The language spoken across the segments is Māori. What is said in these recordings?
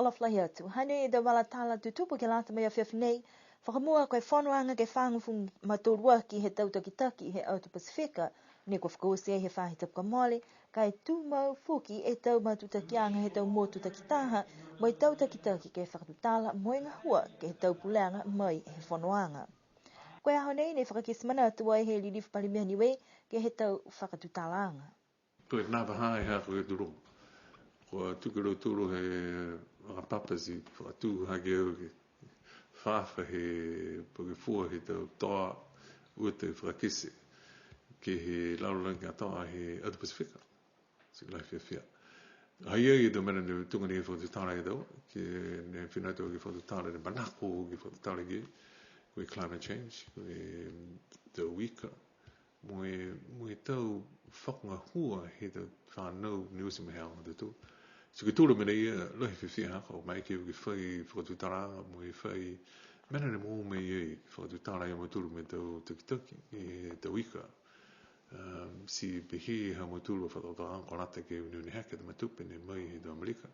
whakalaflahi atu. Hane da wala tala tutupu ke lata mai a whiawhinei, whakamua koe whanuanga ke whangufu maturua ki he tautakitaki he Auto Pasifika, ne ko whakausia he whahitapka mole, kai tū mau fuki e tau matutakianga he tau mōtutakitaha, moi tautakitaki ke whakatutala moi ngahua ke he tau puleanga mai he whanuanga. Koe aho nei ne whakakismana atua e he lirif palimihani wei ke he tau whakatutalaanga. Koe nāpa hae hea koe turu. Koe tukero turu he rapapasi, whakatū hake au ke whawha he poke fua he tau toa ua te whakakise ke he lauranga atoa he Auto Pasifika. Si lai whiawhia. Hai ai tau mena ne tunga ni e whakatutala e tau, ke ne whinautua ke whakatutala ne manako ke whakatutala ke, koe climate change, koe tau wika, moe tau whakangahua he tau whanau ni usi me hea te tū. So ke tūra mena ia lohi whiwhia haka o mai ke uki whai whakatutara, moe whai mena ne mō mei ei whakatutara ia maturu me tau tukitaki e tau wika. Si behi ha maturu whakatutara konata ke unioni hake te matupe ne mai he tau Amerika.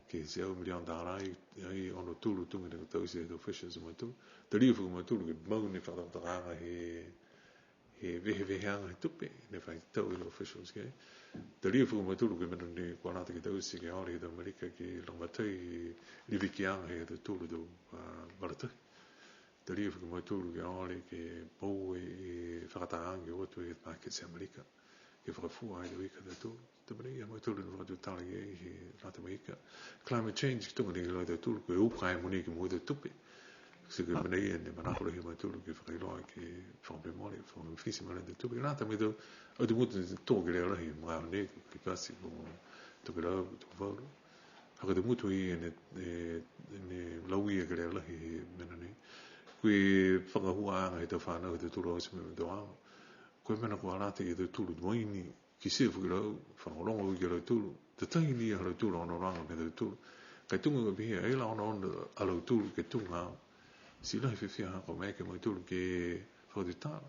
Ke se au milion tārai, ai ono tūru tunga ne tau se he tau fishes o maturu. Te ria whaka maturu ke mau ne whakatutara he veheanga he tupe, ne whai tau ilo officials ke. Te ria whuka maturu ke mena ne kuanata ki tau si ke aore he tau Amerika ke langmatai li wikianga he tau tūru tau waratai. Te ria whuka maturu ke aore ke pou e whakataangi o atu e market se Amerika. Ke whakafua ai tau ika tau tūru. Te mena ia maturu na whakatutala ke he rata maika. Climate change ki tunga ne ke lai tau tūru, koe ukai moni ke mua tau tupe. Se ke mena ia ne manakura he maturu ke whakailoa ke whakape mori, whakawhisi mana te tupe. Nā tamai tau, au te mutu tō ke leo lahi mga hone, ki kasi ko toke lau, tō whauru. Haka te mutu i ne lauia ke leo lahi he mena nei. Koe whakahua anga he tau whanau he tau tūru hausi me tau anga. Koe mena ko arate i tau tūru duaini, ki sea whakilau, whangarongo i ke lau tūru. Te tahi ni a lau tūru ono ranga me tau tūru. Kai tunga ka pihia, eila ono a lau tūru ke tunga au. Si lahi whiwhia hako mai ke mai tūru ke whakatutala.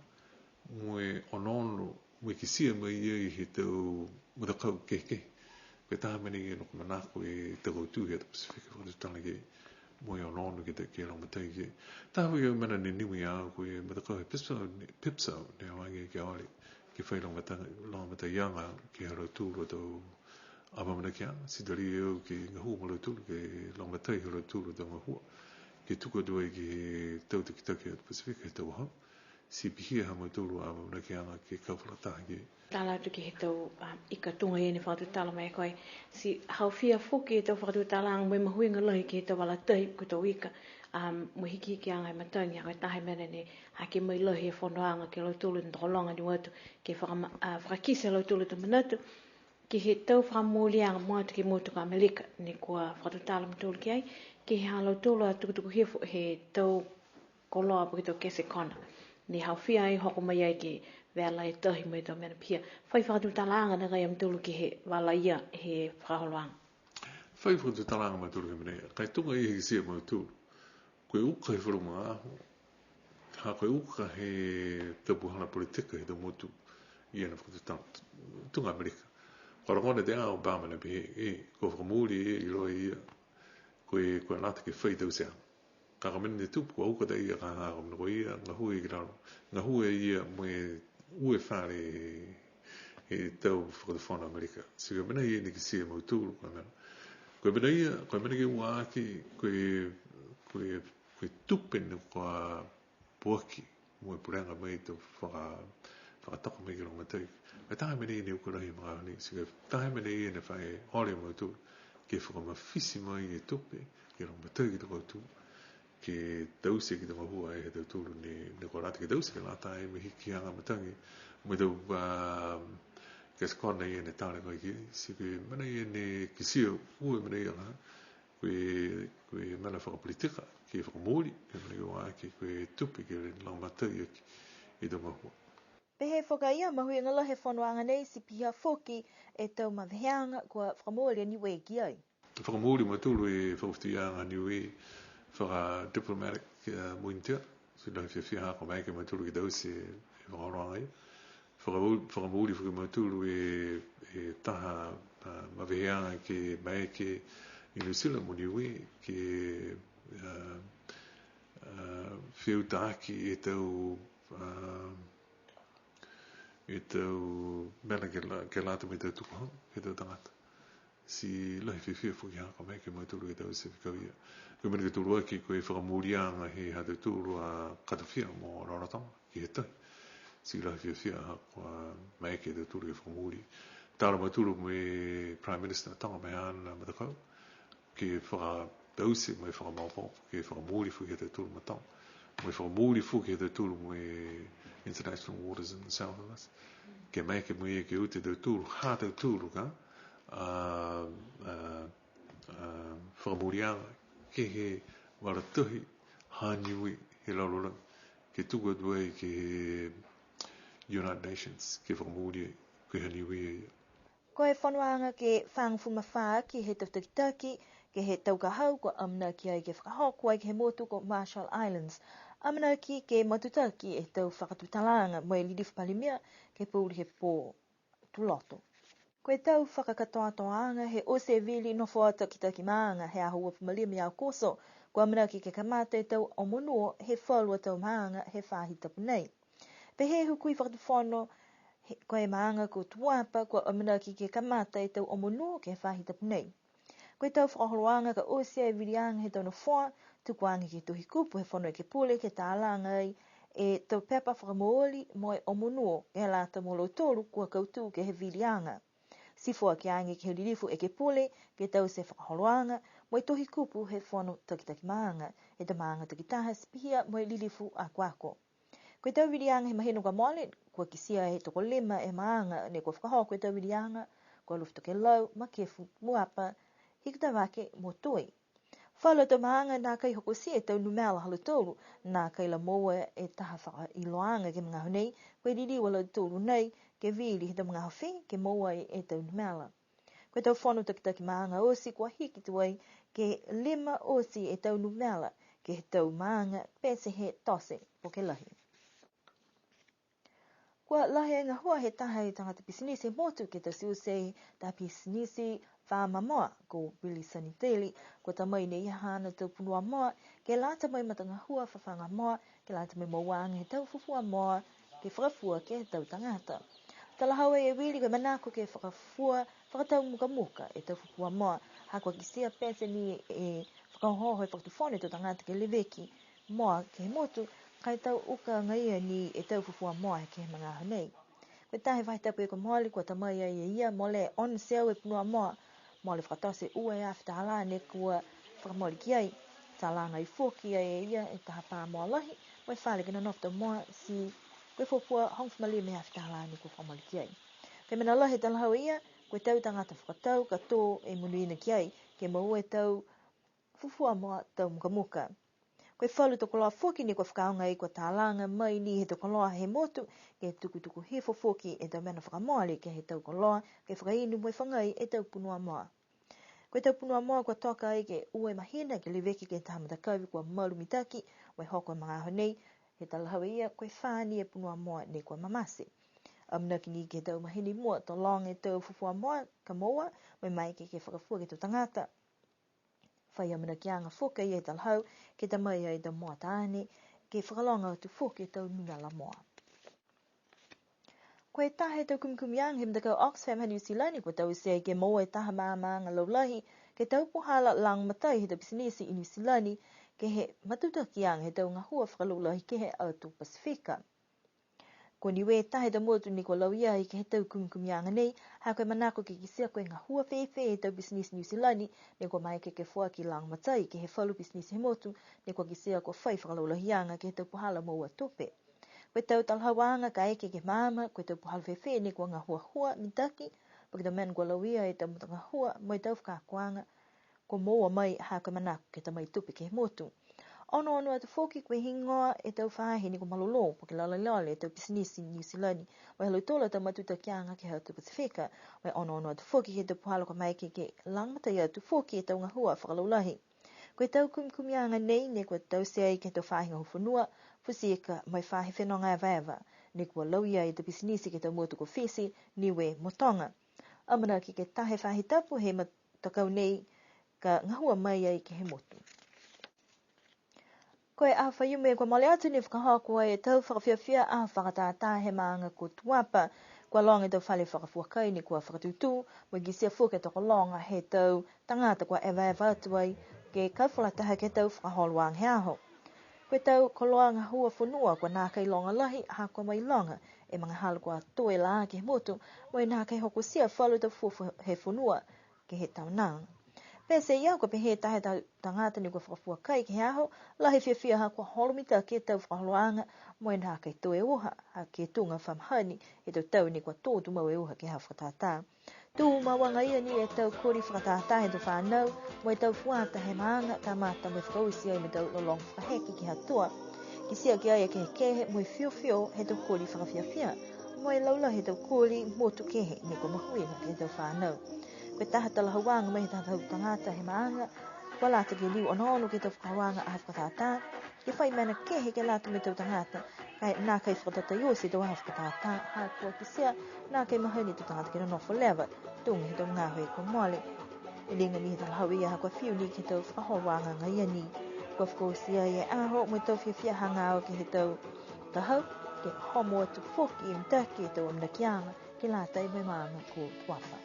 Moe onono, moe ki sia mai iei he tau mutakau keke. Koe taha meni e noko manako e tau tū he Auto Pasifika whakatutala ke. Moe onono ke te ke rangmatai ke. Taha wai au mana ne niwi au koe mutakau he pipsau ne awangi ke aore. Ke whai rangmatai ianga ke haro tūru tau apamana ki ana. Si dari e au ke ngahua malo tūru ke rangmatai haro tūru tau ngahua. Ke tuka dua ki tau tukitaki Auto Pasifika he tau hau. Si pihia ha mai tūru a mauna ki anga ke kauwhakataha ki. Tāla atu ki he tau ika tunga e ni whakatutala mai koe. Si hauwhia fuki e tau whakatutala anga mai mahuinga lahi ki he tau wala tahi ko tau ika. Mo hiki ki anga e matangi a koe tahe mene ne hake mai lahi e whonoanga ke lau tūlu na tokolonga ni watu. Ke whakakisa lau tūlu ta manatu. Ki he tau whamūli anga moatu ki motu ka Amerika. Ne kua whakatutala matūlu ki ai. Ki he halau tūlu a tukutuku hifu he tau koloa po ki tau kese kona. Ni hauwhia ai hoko mai ai ki wela e tahi mai tau mena pia. Whai whakatutala anga na gai amtulu ki he wala ia he whakaholoanga. Whai whakatutala anga matulu ke mene. Kai tunga i he sia matulu. Koe uka he wharunga aho. Ha koe uka he tapuhana politika he tau motu. Ia na whakatutala. Tunga Amerika. Korangone te ao Obama na pihe. Ko whakamuri i roa ia. Koe nata ke whai tau seanga. Kaka mene te tupu, auka ta ia ka hako mna ko ia, ngahua i kiraro. Ngahua ia moe ue whare he tau whakatawhana Amerika. Si koe mena ia ni ki sia mauturu, koe mena. Koe mena ia, koe mena ki ua aki, koe tupene koa puaki, moe purenga mai tau whakataka mai ki rongatai. Koe taha mena ia ni ukurahi mga honi, si koe taha mena ia ni whae hori mauturu, ke whakamawhisi mai e tupe, ki rongatai ki tau tū. Ke tause ki tanga hua e he tau tūru ne korata ke tause ke lata e me hiki hanga matangi me tau kaskona i e ne tāne kai ki si koe mana i e ne kisia ue mana i anga koe mana whakapolitika ke whakamori ke mana i o aki koe tupi ke langmatai i tanga hua. Pehe whaka ia mahui ngala he whanuanga nei si pihia whoki e tau mawheanga kua whakamori ni wei ki ai. Whakamori matulu e whakawhitianga ni wei whaka diplomatic muintia. So lai whiawhia hako mai ke matulu ki tausi e whakaroanga i. Whakamuri whaka matulu e taha maweheanga ke mai ke New Zealand mo niwe ke whiu tāki e tau mena ke lata me tau tukuhong, ke tau tangata. Si lahi whiwhia fuki haka mai ke mai turu e tau se whikawia. Koe mena ke turu aki koe whakamurianga he hatu turu a katawhia mo Rarotonga ki he tahi. Si lahi whiwhia haka mai ke tau turu e whakamuri. Tāra mai turu me Prime Minister tanga mai ana matakau ke whakatause mai whakamaupo ke whakamuri fuki he tau turu matau. Mai whakamuri fuki he tau turu me International Waters in the south of us. Ke mai ke mui e ke ute tau turu, ha tau turu ka, whakamurianga ke he waratuhi hāniui he laurora ke tuku atua ke he United Nations ke whakamuri ke hāniui e. Ko he whanuanga ke whangfuma whaa ki he tautakitaki, ke he taukahau ko amna ki ai ke whakahoko ai ke he motu ko Marshall Islands. Amna ki ke matutaki e tau whakatutalanga mo e Lidif Palimia ke pūri he pō tuloto. Ko e tau whakakatoatoanga he ose vili no whaata ki taki maanga he ahua pumalia mi au koso, ko amna ki ke kamata e tau omonuo he whalua tau maanga he whahitapu nei. Pe he hukui whakatuwhono ko e maanga ko tuapa ko amna ki ke kamata e tau omonuo ke he whahitapu nei. Ko e tau whakaholoanga ka ose e vilianga he tau no whoa, tukuangi ki tuhi kupu he whono e ke pule ke tālanga ai e tau pepa whakamooli mo e omonuo e lata mo lo tolu kua kautu ke he vilianga. Sifua ki angi ke huririfu e ke pule ke tau se whakaholoanga mo e tuhi kupu he whono takitaki maanga e ta maanga takitaha spihia mo e lilifu a kwako. Ko e tau vilianga he mahino ka mole kua kisia he toko lima e maanga ne kua whakahoko e tau vilianga kua lufto ke lau makefu muapa hikta wake mo tui. Whala tau maanga nā kai hoko si e tau numela halu tōru, nā kai la moa e taha whaka iloanga ke mga honei, koe ririwa lau tōru nei, ke vili he tau mga hawhi, ke moa e tau numela. Koe tau whono takitaki maanga osi, kua hiki tuai, ke lima osi e tau numela, ke he tau maanga, pese he tose, po ke lahi. Kua lahi e ngahua he taha i tangata pisinisi motu ke tau siusei ta pisinisi whāma moa ko Billy Saniteli, ko ta mai nei hana tau punua moa, ke lata mai matanga hua whawhanga moa, ke lata mai mawanga he tau fufua moa, ke whakafua ke he tau tangata. Talahawa e wili ke manako ke whakafua, whakatau muka muka e tau fufua moa, hakua kisia pese ni e whakahoho e whakatufone tau tangata ke leveki moa ke he motu, kai tau uka ngaia ni e tau fufua moa ke he mga honei. Koe tahe whaitapu e ko moali kua tamai ai e ia mole on sale e punua moa, mole whakatose ua e awhita hala ne kua whakamoli ki ai, talanga i fuki ai e ia e taha pā moa lahi, mai whale kina nofta moa si koe fupua hongwhamali me awhita hala ne kua whakamoli ki ai. Koe mena lahi talahau ia, koe tau tangata whakatau ka tō e munuina ki ai, ke maua e tau fufua moa tau muka muka. Koe whalu toko loa fuki ni kua whakaunga i kua tālanga mai ni he toko loa he motu ke tukutuku hifo fuki e tau mena whakamoali ke he tau koloa ke whakainu mwe whangai e tau punua moa. Koe tau punua moa kua toka ai ke ue mahina ke leveki ke tahamata kawi kua malu mitaki wai hoko mga honei he talahawa ia koe whāni e punua moa ne kua mamasi. Amnaki ni ke tau mahini mua to long e tau fufua moa ka moa mai mai ke whakafua ke tau tangata. Whai amana ki anga whuka i e talhau, ke ta mai ai ta moa tāne, ke whakalonga tu whuka e tau nungala moa. Koe tahe tau kumkumiang he mtakau Oxfam New Zealand, ko tau se ke moa e taha maanga laulahi, ke tau puhala lang matai he tau pisinisi i New Zealand, ke he matuta kiang he tau ngahua whakalaulahi ke he autu Pasifika. Ko niwe tahe ta motu ni ko lau ia i ke he tau kumkumianga nei, ha koe manako ke kisia koe ngahua whewhe he tau pisinisi New Zealand, ne ko mai ke fua ki lang matai ke he whalu pisinisi he motu, ne ko kisia ko whai whakalaulahianga ke he tau puhala maua tope. Koe tau talhawanga ka eke ke mama, koe tau puhala whewhe ne ko ngahua hua mitaki, pake tau men ko lau ia e tau mutanga hua, moi tau whakakuanga, ko moa mai ha koe manako ke ta mai tope ke he motu. Ono atu whoki koe hingoa e tau whahe ni ko malolo, po ke lalaiole e tau pisinisi New Zealand, wai halu tola tau matuta kianga ke hatu Pasifika, wai ono atu whoki ke tau puhala ko mai ke langmata ia atu whoki e tau ngahua whakalaulahi. Koe tau kumkumianga nei ne koe tau seai ke tau whahinga hufunua, fusika mai whahi whenonga vaeva, ne kua lau ia e tau pisinisi ke tau motu ko fisi, niwe motonga. Amana ki ke tahe whahi tapu he matakau nei, ka ngahua mai ai ke he motu. Koe a whaiume kua mole atu ni whakahoa e tau whakawhiawhia a whakatātā he maanga ko tuapa kua longa e tau whale whakafuakai ni kua whakatutu mo gisia fuke toko longa he tau tangata kua ewa atu ai ke kawhalataha ke tau whakaholuang he aho. Koe tau koloanga hua whanua kua nākai longa lahi ha kua mai longa e mga hala kua toe la ke he motu mo e nākai hoko sia whalu tau fufu he whanua ke he tau nang. Pese ia ko pe he tahe tangata ni kua whakafuakai ke he aho lahi whiawhia ha kua holomita ke tau whakaholuanga mo e nākai toe uha ha ke tunga whamhani e tau ni kua tōtu mau e uha ke ha whakatātā. Tu mawanga ia ni e tau kori whakatātā he tau whanau mo e tau fuata he maanga ka mata me whakausi ai me tau lolong whakaheki ki hatua. Ki sia ki aia ke he kehe mo e whio he tau kori whakawhiawhia mo e laula he tau kori motu kehe ni kua mahuinga ke tau whanau. Koe taha tala hawanga mai tau tangata he maanga kua lata ke liu ono ke tau whakawanga a whakatātā ke whai mana kehe ke lata me tau tangata kai nā kai whakatata iosi tau a whakatātā ha kua kisia nā kai mahani tau tangata ke nofo lewa tunga he tau ngāhui kua mole e linga ni he tala hau ia ha kua whiu ni ke tau whakahawanga ngai ani kua whakausia e aho mo tau whiawhia hangao ke he tau tahau ke homo atu whoki i mtaki e tau amnakianga ke lata i mai maanga ko tuapa.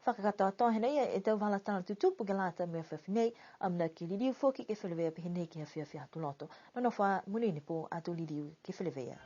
Whakakatoa tohena ia e tau walatana tutupu ke lata mea whawhinei amna ki liriu whoki ke whalewea pihinei ki ha whiawhia hatu loto. Nana wha munini po atu liriu ke whalewea.